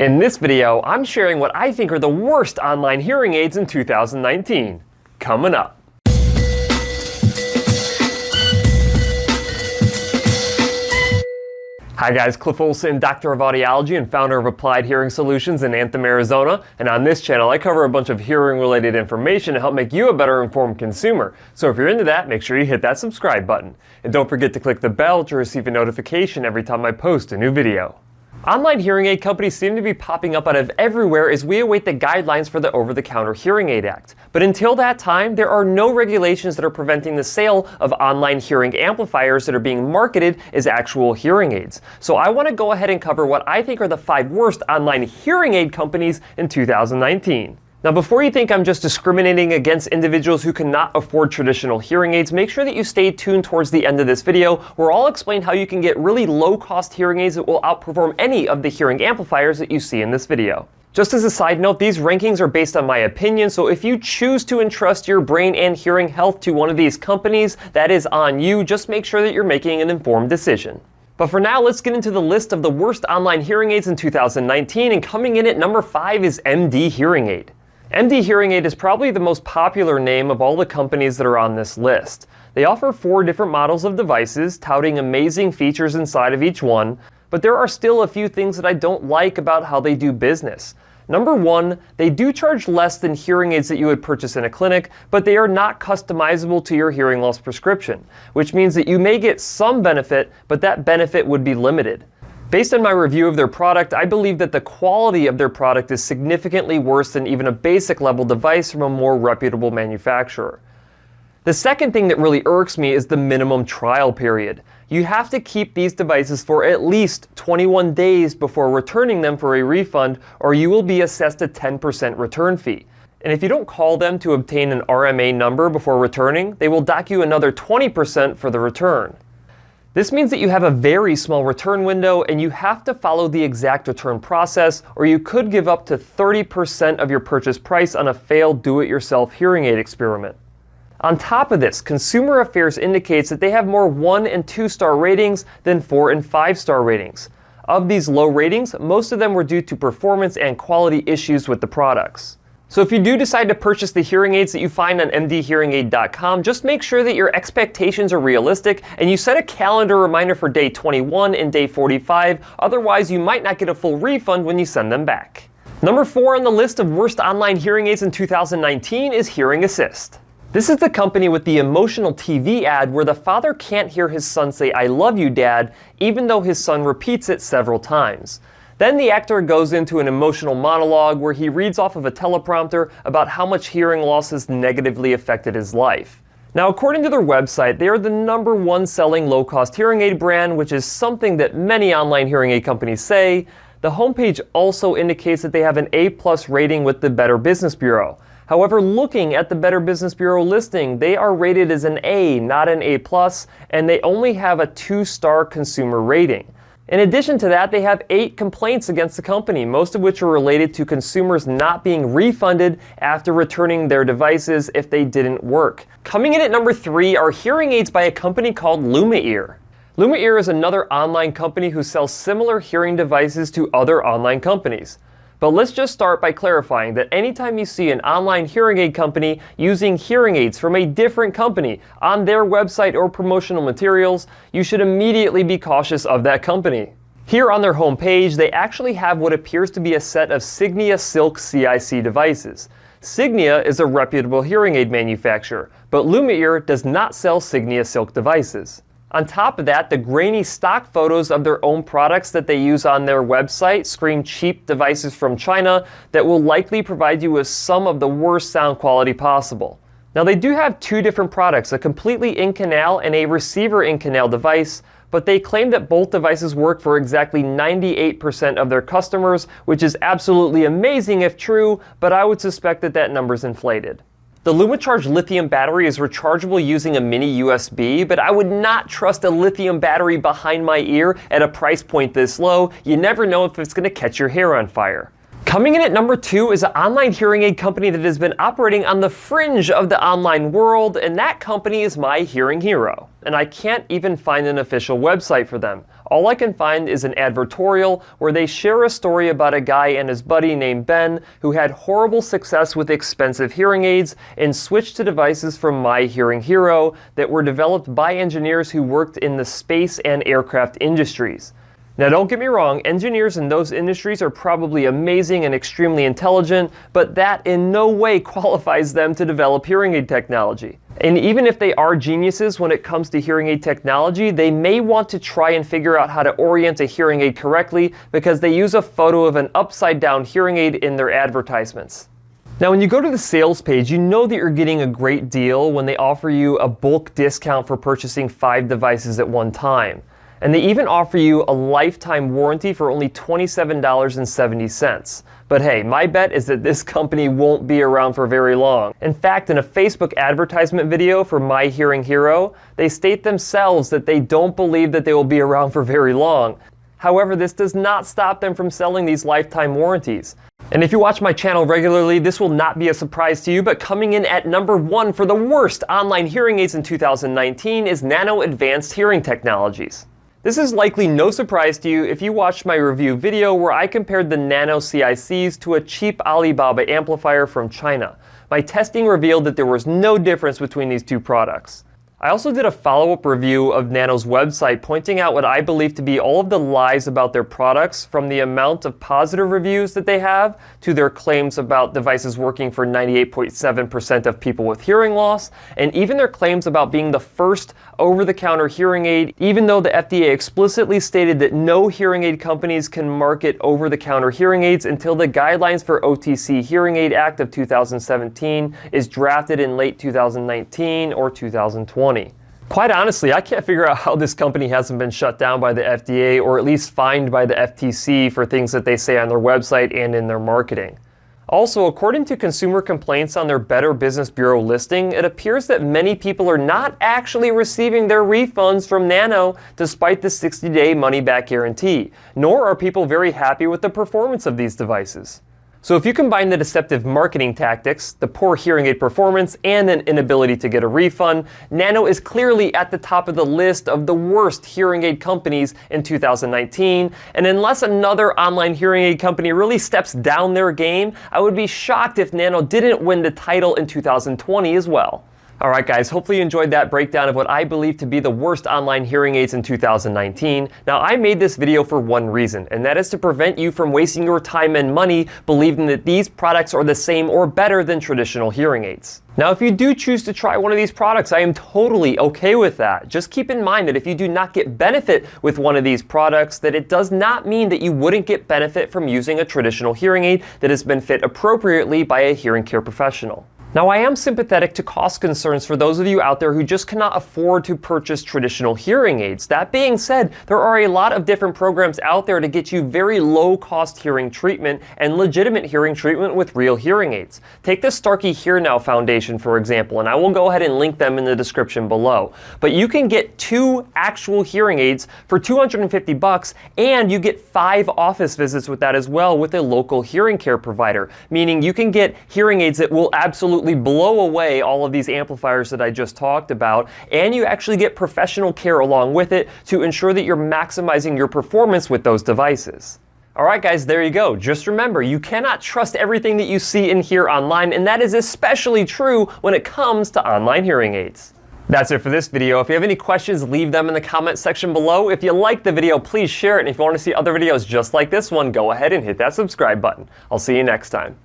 In this video, I'm sharing what I think are the worst online hearing aids in 2019. Coming up. Hi guys, Cliff Olson, Doctor of Audiology and founder of Applied Hearing Solutions in Anthem, Arizona. And on this channel, I cover a bunch of hearing-related information to help make you a better informed consumer. So if you're into that, make sure you hit that subscribe button. And don't forget to click the bell to receive a notification every time I post a new video. Online hearing aid companies seem to be popping up out of everywhere as we await the guidelines for the Over-the-Counter Hearing Aid Act. But until that time, there are no regulations that are preventing the sale of online hearing amplifiers that are being marketed as actual hearing aids. So I want to go ahead and cover what I think are the 5 worst online hearing aid companies in 2019. Now, before you think I'm just discriminating against individuals who cannot afford traditional hearing aids, make sure that you stay tuned towards the end of this video, where I'll explain how you can get really low-cost hearing aids that will outperform any of the hearing amplifiers that you see in this video. Just as a side note, these rankings are based on my opinion, so if you choose to entrust your brain and hearing health to one of these companies, that is on you. Just make sure that you're making an informed decision. But for now, let's get into the list of the worst online hearing aids in 2019, and coming in at number 5 is MD Hearing Aid. MD Hearing Aid is probably the most popular name of all the companies that are on this list. They offer 4 different models of devices, touting amazing features inside of each one, but there are still a few things that I don't like about how they do business. Number 1, they do charge less than hearing aids that you would purchase in a clinic, but they are not customizable to your hearing loss prescription, which means that you may get some benefit, but that benefit would be limited. Based on my review of their product, I believe that the quality of their product is significantly worse than even a basic level device from a more reputable manufacturer. The second thing that really irks me is the minimum trial period. You have to keep these devices for at least 21 days before returning them for a refund, or you will be assessed a 10% return fee. And if you don't call them to obtain an RMA number before returning, they will dock you another 20% for the return. This means that you have a very small return window and you have to follow the exact return process, or you could give up to 30% of your purchase price on a failed do-it-yourself hearing aid experiment. On top of this, Consumer Affairs indicates that they have more 1- and 2-star ratings than 4- and 5-star ratings. Of these low ratings, most of them were due to performance and quality issues with the products. So if you do decide to purchase the hearing aids that you find on mdhearingaid.com, just make sure that your expectations are realistic and you set a calendar reminder for day 21 and day 45, otherwise you might not get a full refund when you send them back. Number 4 on the list of worst online hearing aids in 2019 is Hearing Assist. This is the company with the emotional TV ad where the father can't hear his son say, "I love you, Dad," even though his son repeats it several times. Then the actor goes into an emotional monologue where he reads off of a teleprompter about how much hearing loss has negatively affected his life. Now, according to their website, they are the number 1 selling low-cost hearing aid brand, which is something that many online hearing aid companies say. The homepage also indicates that they have an A+ rating with the Better Business Bureau. However, looking at the Better Business Bureau listing, they are rated as an A, not an A+, and they only have a 2-star consumer rating. In addition to that, they have 8 complaints against the company, most of which are related to consumers not being refunded after returning their devices if they didn't work. Coming in at number 3 are hearing aids by a company called Lumiere. Lumiere is another online company who sells similar hearing devices to other online companies. But let's just start by clarifying that anytime you see an online hearing aid company using hearing aids from a different company on their website or promotional materials, you should immediately be cautious of that company. Here on their homepage, they actually have what appears to be a set of Signia Silk CIC devices. Signia is a reputable hearing aid manufacturer, but Lumiere does not sell Signia Silk devices. On top of that, the grainy stock photos of their own products that they use on their website scream cheap devices from China that will likely provide you with some of the worst sound quality possible. Now, they do have 2 different products, a completely in-canal and a receiver in-canal device, but they claim that both devices work for exactly 98% of their customers, which is absolutely amazing if true, but I would suspect that that number is inflated. The LumiCharge lithium battery is rechargeable using a mini USB, but I would not trust a lithium battery behind my ear at a price point this low. You never know if it's going to catch your hair on fire. Coming in at number 2 is an online hearing aid company that has been operating on the fringe of the online world, and that company is My Hearing Hero. And I can't even find an official website for them. All I can find is an advertorial where they share a story about a guy and his buddy named Ben who had horrible success with expensive hearing aids and switched to devices from My Hearing Hero that were developed by engineers who worked in the space and aircraft industries. Now don't get me wrong, engineers in those industries are probably amazing and extremely intelligent, but that in no way qualifies them to develop hearing aid technology. And even if they are geniuses when it comes to hearing aid technology, they may want to try and figure out how to orient a hearing aid correctly because they use a photo of an upside down hearing aid in their advertisements. Now when you go to the sales page, you know that you're getting a great deal when they offer you a bulk discount for purchasing 5 devices at one time. And they even offer you a lifetime warranty for only $27.70. But hey, my bet is that this company won't be around for very long. In fact, in a Facebook advertisement video for My Hearing Hero, they state themselves that they don't believe that they will be around for very long. However, this does not stop them from selling these lifetime warranties. And if you watch my channel regularly, this will not be a surprise to you, but coming in at number 1 for the worst online hearing aids in 2019 is Nano Advanced Hearing Technologies. This is likely no surprise to you if you watched my review video where I compared the Nano CICs to a cheap Alibaba amplifier from China. My testing revealed that there was no difference between these two products. I also did a follow-up review of Nano's website pointing out what I believe to be all of the lies about their products, from the amount of positive reviews that they have to their claims about devices working for 98.7% of people with hearing loss, and even their claims about being the first over-the-counter hearing aid, even though the FDA explicitly stated that no hearing aid companies can market over-the-counter hearing aids until the Guidelines for OTC Hearing Aid Act of 2017 is drafted in late 2019 or 2020. Quite honestly, I can't figure out how this company hasn't been shut down by the FDA or at least fined by the FTC for things that they say on their website and in their marketing. Also, according to consumer complaints on their Better Business Bureau listing, it appears that many people are not actually receiving their refunds from Nano despite the 60-day money-back guarantee, nor are people very happy with the performance of these devices. So if you combine the deceptive marketing tactics, the poor hearing aid performance, and an inability to get a refund, Nano is clearly at the top of the list of the worst hearing aid companies in 2019, and unless another online hearing aid company really steps down their game, I would be shocked if Nano didn't win the title in 2020 as well. Alright guys, hopefully you enjoyed that breakdown of what I believe to be the worst online hearing aids in 2019. Now I made this video for one reason, and that is to prevent you from wasting your time and money believing that these products are the same or better than traditional hearing aids. Now if you do choose to try one of these products, I am totally okay with that. Just keep in mind that if you do not get benefit with one of these products, that it does not mean that you wouldn't get benefit from using a traditional hearing aid that has been fit appropriately by a hearing care professional. Now I am sympathetic to cost concerns for those of you out there who just cannot afford to purchase traditional hearing aids. That being said, there are a lot of different programs out there to get you very low cost hearing treatment and legitimate hearing treatment with real hearing aids. Take the Starkey Hear Now Foundation for example, and I will go ahead and link them in the description below. But you can get 2 actual hearing aids for $250 and you get 5 office visits with that as well with a local hearing care provider, meaning you can get hearing aids that will absolutely blow away all of these amplifiers that I just talked about, and you actually get professional care along with it to ensure that you're maximizing your performance with those devices. Alright guys, there you go. Just remember, you cannot trust everything that you see and hear online, and that is especially true when it comes to online hearing aids. That's it for this video. If you have any questions, leave them in the comment section below. If you liked the video, please share it, and if you want to see other videos just like this one, go ahead and hit that subscribe button. I'll see you next time.